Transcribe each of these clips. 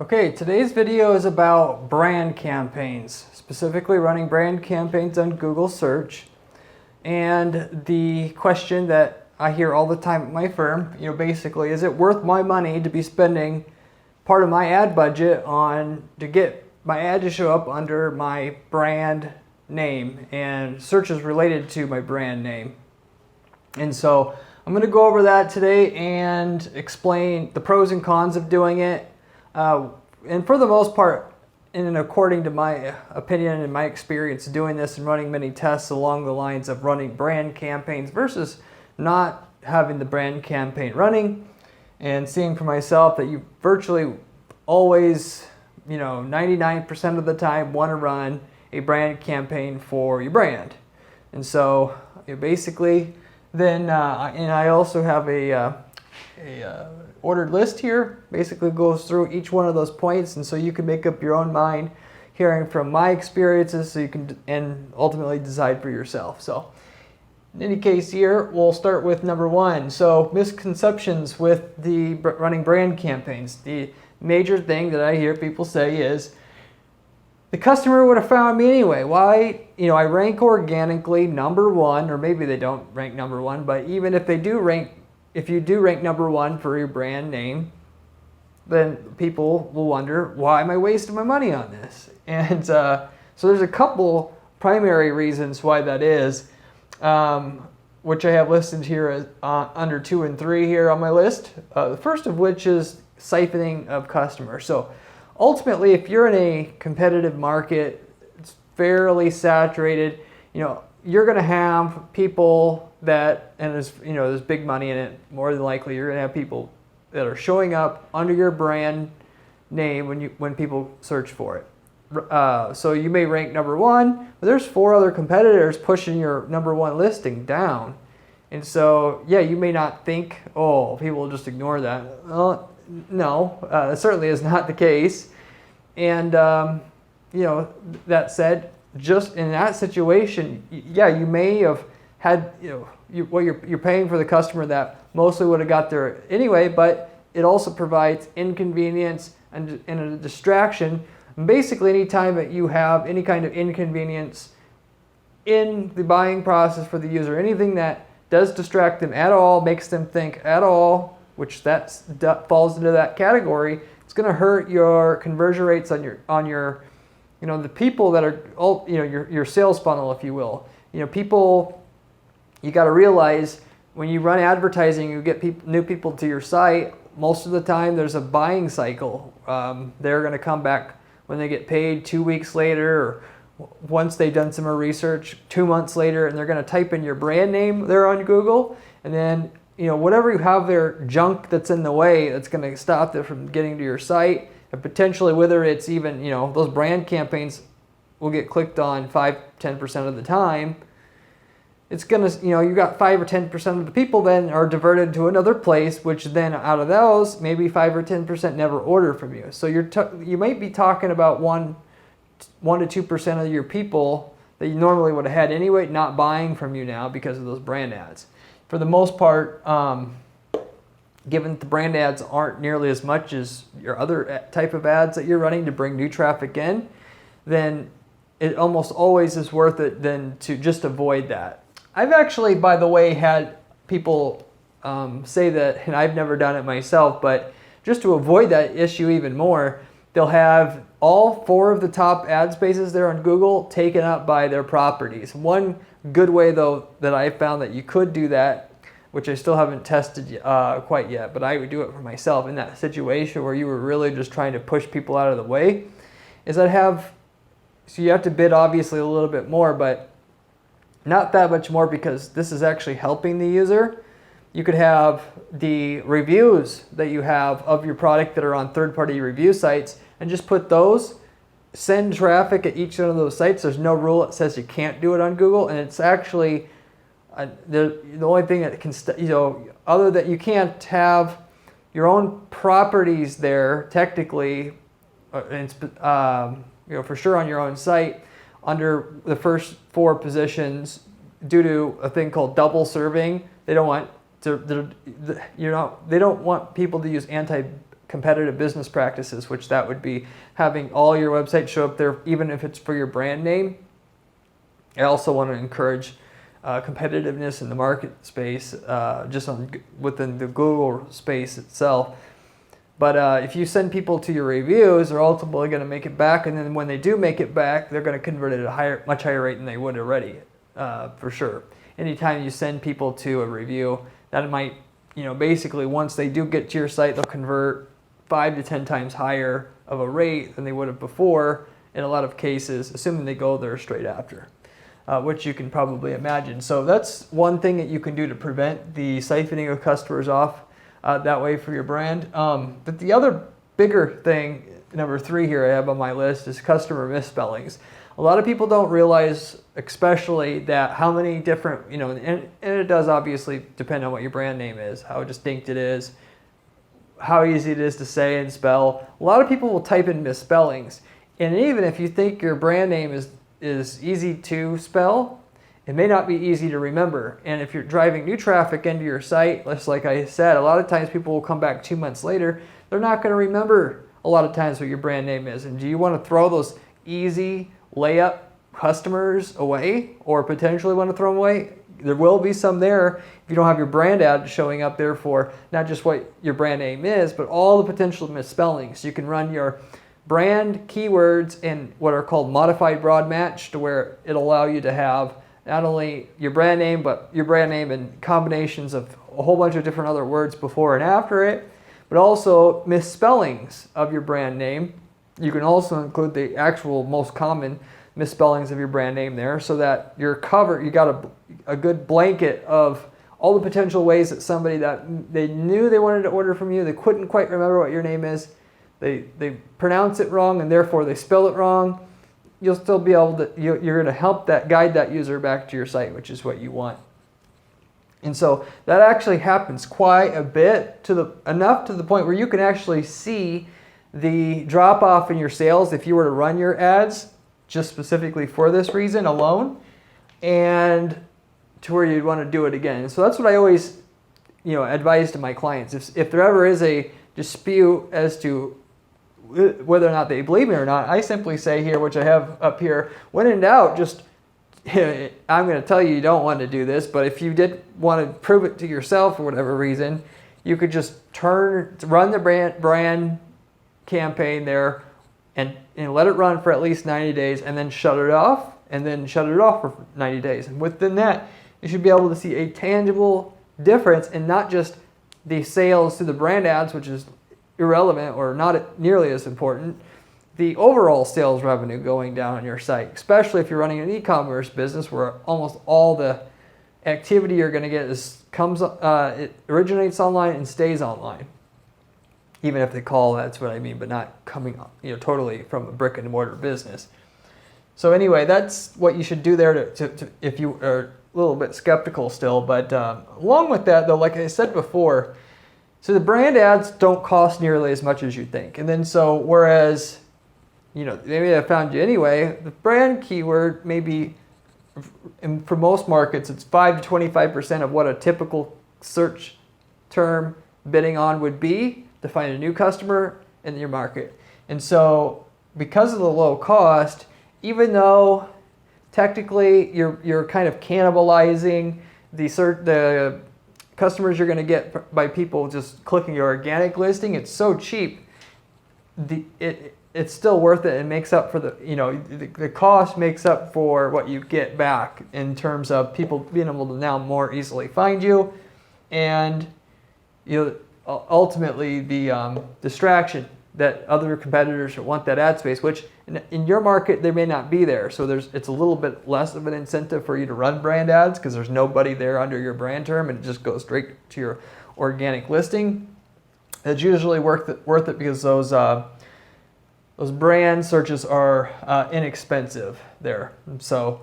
Okay, today's video is about brand campaigns, specifically running brand campaigns on Google search. And the question that I hear all the time at my firm, basically, is it worth my money to be spending part of my ad budget to get my ad to show up under my brand name and searches related to my brand name? And so I'm going to go over that today and explain the pros and cons of doing it. And for the most part, and according to my opinion and my experience doing this and running many tests along the lines of running brand campaigns versus not having the brand campaign running, and seeing for myself that you virtually always, 99% of the time want to run a brand campaign for your brand. And so basically then, and I also have a ordered list here, basically goes through each one of those points, and so you can make up your own mind hearing from my experiences, so you can and ultimately decide for yourself. So in any case here, we'll start with number one. So misconceptions with the running brand campaigns. The major thing that I hear people say is, the customer would have found me anyway. Why? I rank organically number one, or maybe they don't rank number one, but even if you do rank number one for your brand name, then people will wonder, why am I wasting my money on this? And so there's a couple primary reasons why that is, which I have listed here as under 2 and 3 here on my list. The first of which is siphoning of customers. So ultimately, if you're in a competitive market, it's fairly saturated, you're going to have people that, and there's big money in it, more than likely you're going to have people that are showing up under your brand name when people search for it. So you may rank number one, but there's 4 other competitors pushing your number one listing down. And so, yeah, you may not think, oh, people will just ignore that. Well, no, it certainly is not the case. And, that said, just in that situation, yeah, you may have had, you're paying for the customer that mostly would have got there anyway, but it also provides inconvenience and a distraction. And basically, anytime that you have any kind of inconvenience in the buying process for the user, anything that does distract them at all, makes them think at all, which that falls into that category, it's going to hurt your conversion rates on your the people that are your sales funnel, if you will. People, you got to realize when you run advertising, you get new people to your site. Most of the time, there's a buying cycle. They're going to come back when they get paid 2 weeks later, or once they've done some more research, 2 months later, and they're going to type in your brand name there on Google, and then whatever you have there, junk that's in the way, that's going to stop them from getting to your site. And potentially, whether it's even, those brand campaigns will get clicked on 5-10% of the time. It's going to, you got 5 or 10% of the people then are diverted to another place, which then out of those, maybe 5 or 10% never order from you. So you might be talking about 1 to 2% of your people that you normally would have had anyway, not buying from you now because of those brand ads. For the most part, given that the brand ads aren't nearly as much as your other type of ads that you're running to bring new traffic in, then it almost always is worth it then to just avoid that. I've actually, by the way, had people say that, and I've never done it myself, but just to avoid that issue even more, they'll have all 4 of the top ad spaces there on Google taken up by their properties. One good way, though, that I found that you could do that, which I still haven't tested quite yet, but I would do it for myself in that situation where you were really just trying to push people out of the way, is so you have to bid obviously a little bit more, but not that much more, because this is actually helping the user. You could have the reviews that you have of your product that are on third-party review sites, and just put those, send traffic at each one of those sites. There's no rule that says you can't do it on Google, and it's actually the only thing that can, other than you can't have your own properties there technically, for sure on your own site under the first 4 positions due to a thing called double serving. They don't want to, they don't want people to use competitive business practices, which that would be having all your websites show up there, even if it's for your brand name. I also want to encourage competitiveness in the market space, within the Google space itself. But if you send people to your reviews, they're ultimately going to make it back, and then when they do make it back, they're going to convert it at a much higher rate than they would already, for sure. Anytime you send people to a review, that might, basically once they do get to your site, they'll convert 5 to 10 times higher of a rate than they would have before in a lot of cases, assuming they go there straight after. Which you can probably imagine. So that's one thing that you can do to prevent the siphoning of customers off that way for your brand. But the other bigger thing, number 3 here I have on my list, is customer misspellings. A lot of people don't realize, especially, that how many different, and it does obviously depend on what your brand name is, how distinct it is, how easy it is to say and spell. A lot of people will type in misspellings. And even if you think your brand name is easy to spell, it may not be easy to remember. And if you're driving new traffic into your site, just like I said, a lot of times people will come back 2 months later, they're not going to remember a lot of times what your brand name is. And do you want to throw those easy layup customers away, or potentially want to throw them away? There will be some there if you don't have your brand ad showing up there for not just what your brand name is, but all the potential misspellings. You can run your brand keywords in what are called modified broad match, to where it'll allow you to have not only your brand name, but your brand name and combinations of a whole bunch of different other words before and after it, but also misspellings of your brand name. You can also include the actual most common misspellings of your brand name there, so that you're covered. You got a good blanket of all the potential ways that somebody that they knew they wanted to order from you, they couldn't quite remember what your name is, they pronounce it wrong, and therefore they spell it wrong. You'll still be able to, you're going to help guide that user back to your site, which is what you want. And so that actually happens quite a bit, enough to the point where you can actually see the drop off in your sales if you were to run your ads just specifically for this reason alone, and to where you'd want to do it again. So that's what I always, advise to my clients. If there ever is a dispute as to whether or not they believe me or not, I simply say here, which I have up here, when in doubt, just, I'm going to tell you don't want to do this, but if you did want to prove it to yourself for whatever reason, you could just run the brand campaign there and let it run for at least 90 days, and then shut it off, and then shut it off for 90 days. And within that, you should be able to see a tangible difference, and not just the sales to the brand ads, which is irrelevant or not nearly as important, the overall sales revenue going down on your site, especially if you're running an e-commerce business where almost all the activity you're going to get it originates online and stays online. Even if they call, that's what I mean, but not coming totally from a brick and mortar business. So anyway, that's what you should do there to if you are a little bit skeptical still. But along with that, though, like I said before, so the brand ads don't cost nearly as much as you think. And then so whereas, they may have found you anyway, the brand keyword maybe, for most markets, it's 5 to 25% of what a typical search term bidding on would be to find a new customer in your market. And so because of the low cost, even though technically you're kind of cannibalizing the customers you're going to get by people just clicking your organic listing, it's so cheap, it's still worth it, and makes up for the cost makes up for what you get back in terms of people being able to now more easily find you, and ultimately the distraction that other competitors want that ad space, which in your market they may not be there. So it's a little bit less of an incentive for you to run brand ads because there's nobody there under your brand term, and it just goes straight to your organic listing. It's usually worth it because those brand searches are inexpensive there. So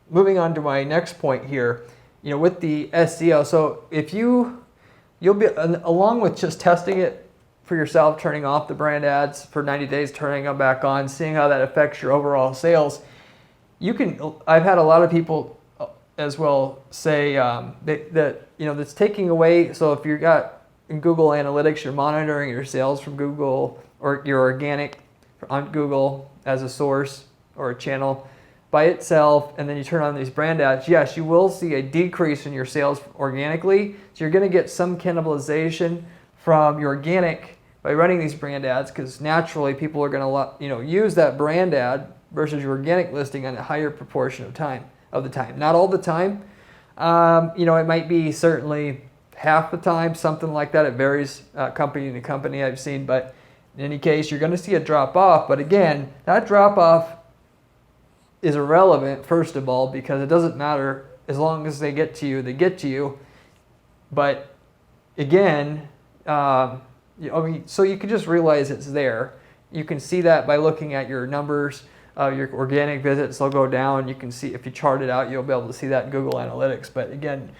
moving on to my next point here, with the SEO. So if you'll be, along with just testing it for yourself, turning off the brand ads for 90 days, turning them back on, seeing how that affects your overall sales, I've had a lot of people as well say that that's taking away. So if you've got in Google Analytics, you're monitoring your sales from Google or your organic on Google as a source or a channel by itself, and then you turn on these brand ads, yes, you will see a decrease in your sales organically. So you're going to get some cannibalization from your organic by running these brand ads, because naturally people are going to use that brand ad versus your organic listing on a higher proportion of the time. Not all the time. It might be certainly half the time, something like that. It varies company to company, I've seen, but in any case, you're going to see a drop off. But again, that drop off is irrelevant, first of all, because it doesn't matter as long as they get to you, they get to you. But again, so you can just realize it's there. You can see that by looking at your numbers. Your organic visits will go down. You can see, if you chart it out, you'll be able to see that in Google Analytics. But again,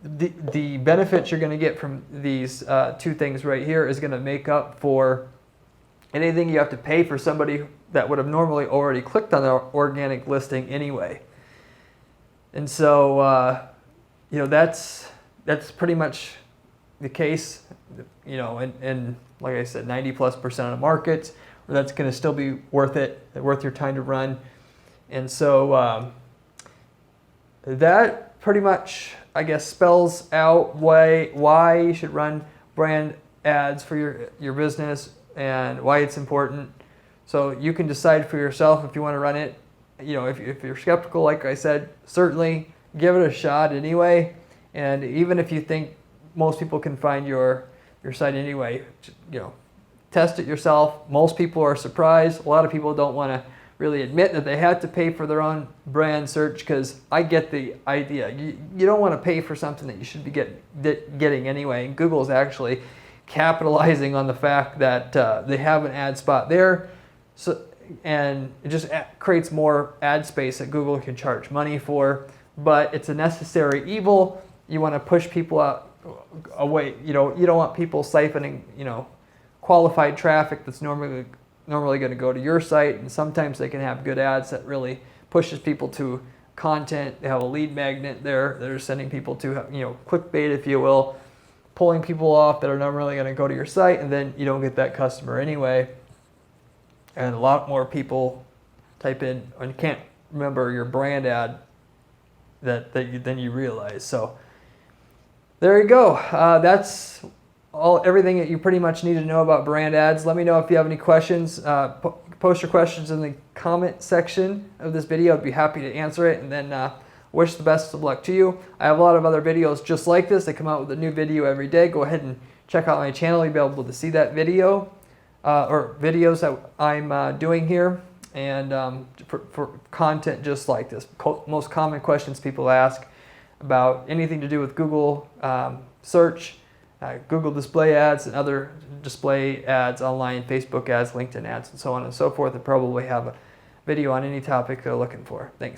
the benefits you're going to get from these two things right here is going to make up for anything you have to pay for somebody that would have normally already clicked on the organic listing anyway. And so, that's pretty much the case, and like I said, 90+% of the markets, where that's going to still be worth your time to run. And so that pretty much, I guess, spells out why you should run brand ads for your business and why it's important. So you can decide for yourself if you want to run it. If you're skeptical, like I said, certainly give it a shot anyway. And even if you think most people can find your site anyway, test it yourself. Most people are surprised. A lot of people don't want to really admit that they had to pay for their own brand search, because I get the idea. You don't want to pay for something that you should be getting anyway. And Google is actually capitalizing on the fact that they have an ad spot there. And it just creates more ad space that Google can charge money for. But it's a necessary evil. You want to push people away. You don't want people siphoning, qualified traffic that's normally going to go to your site. And sometimes they can have good ads that really pushes people to content. They have a lead magnet there that are sending people to, clickbait, if you will, pulling people off that are normally going to go to your site, and then you don't get that customer anyway. And a lot more people type in and can't remember your brand ad than you realize. So there you go. That's everything that you pretty much need to know about brand ads. Let me know if you have any questions. Post your questions in the comment section of this video. I'd be happy to answer it, and then wish the best of luck to you. I have a lot of other videos just like this. I come out with a new video every day. Go ahead and check out my channel. You'll be able to see that video or videos that I'm doing here, and for content just like this. Most common questions people ask about anything to do with Google search, Google display ads, and other display ads online, Facebook ads, LinkedIn ads, and so on and so forth. I probably have a video on any topic they're looking for. Thanks.